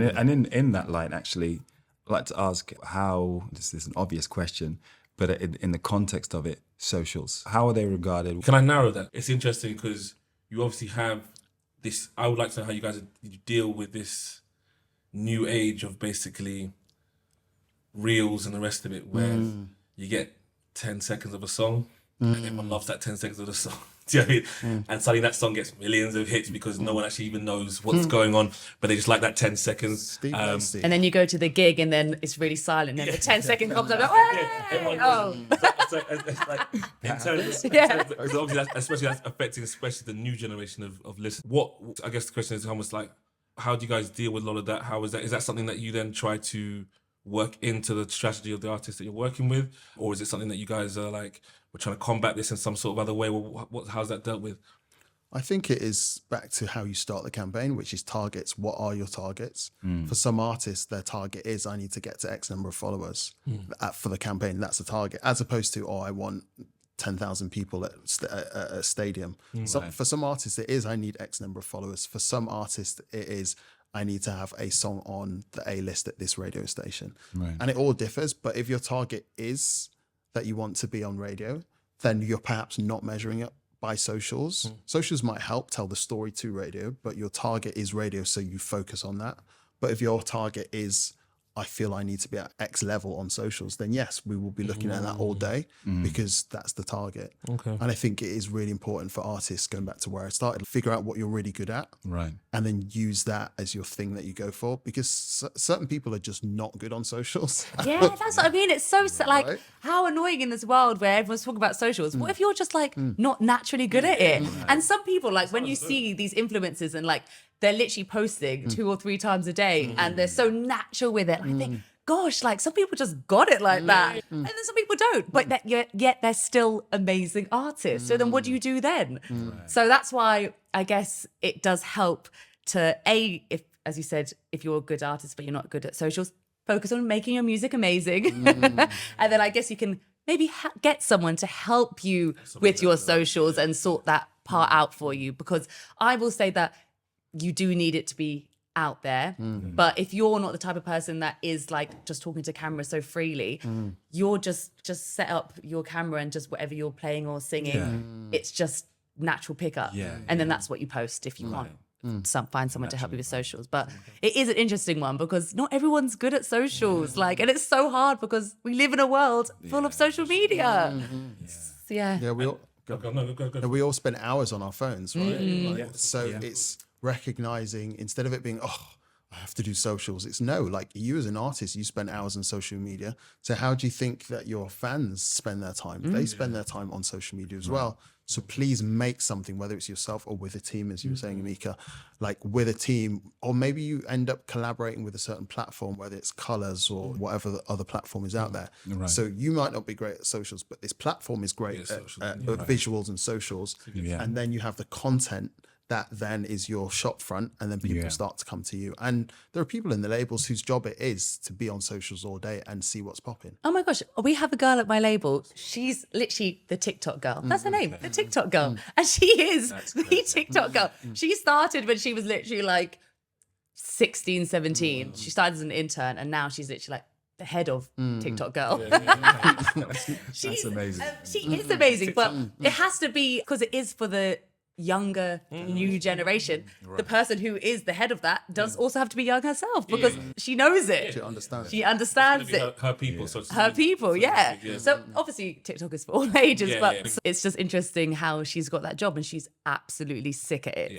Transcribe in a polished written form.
And in that line, actually, I'd like to ask how, this is an obvious question, but in the context of it, socials, how are they regarded? Can I narrow that? It's interesting because you obviously have this, I would like to know how you guys deal with this new age of basically reels and the rest of it, where you get 10 seconds of a song and everyone loves that 10 seconds of the song. Do you know what I mean? And suddenly that song gets millions of hits because no one actually even knows what's going on, but they just like that 10 seconds. And then you go to the gig and then it's really silent and the 10-second comes up, like, oh. So it's like, in terms of, so obviously that's affecting especially the new generation of listeners. What, I guess the question is almost like, how do you guys deal with a lot of that? How is that? Is that something that you then try to work into the strategy of the artist that you're working with? Or is it something that you guys are like, we're trying to combat this in some sort of other way? Well, how's that dealt with? I think it is back to how you start the campaign, which is targets. What are your targets? For some artists, their target is, I need to get to X number of followers for the campaign. That's the target, as opposed to, I want 10,000 people at a stadium. So for some artists, it is, I need X number of followers. For some artists, it is, I need to have a song on the A-list at this radio station. And it all differs. But if your target is that you want to be on radio, then you're perhaps not measuring it by socials. Socials might help tell the story to radio, but your target is radio, so you focus on that. But if your target is, I feel I need to be at X level on socials, then yes, we will be looking at that all day because that's the target. And I think it is really important for artists, going back to where I started, figure out what you're really good at, and then use that as your thing that you go for, because certain people are just not good on socials. Yeah, that's what I mean. It's so like, how annoying in this world where everyone's talking about socials. What if you're just like not naturally good at it? And some people, like when you see these influencers and like, they're literally posting 2 or 3 times a day and they're so natural with it. I think, gosh, like some people just got it like that. And then some people don't, but yet they're still amazing artists. So then what do you do then? So that's why I guess it does help to, if, as you said, if you're a good artist, but you're not good at socials, focus on making your music amazing. And then I guess you can maybe get someone to help you with your socials and sort that part out for you. Because I will say that you do need it to be out there. But if you're not the type of person that is like just talking to camera so freely, you're just set up your camera and just whatever you're playing or singing, it's just natural pickup. And then that's what you post if you can't find someone to help you with socials. But it is an interesting one because not everyone's good at socials. Like, and it's so hard because we live in a world full of social media. So, Yeah, we all we all spend hours on our phones, right? So it's recognizing, instead of it being, I have to do socials, it's no, like you as an artist, you spend hours on social media. So how do you think that your fans spend their time? They spend their time on social media as well. So please make something, whether it's yourself or with a team, as you were saying, Amika, like with a team, or maybe you end up collaborating with a certain platform, whether it's Colors or whatever the other platform is out there. So you might not be great at socials, but this platform is great at visuals and socials. And then you have the content that then is your shop front, and then people start to come to you. And there are people in the labels whose job it is to be on socials all day and see what's popping. Oh my gosh, we have a girl at my label. She's literally the TikTok girl. That's her name, the TikTok girl. And she is the TikTok girl. She started when she was literally like 16, 17. She started as an intern and now she's literally like the head of TikTok girl. That's amazing. She is amazing, but it has to be, because it is for the younger new generation. The person who is the head of that does also have to be young herself, because she knows it. She understands. She understands it. Her people. So Her people, yeah. So obviously TikTok is for all ages, but it's just interesting how she's got that job and she's absolutely sick at it.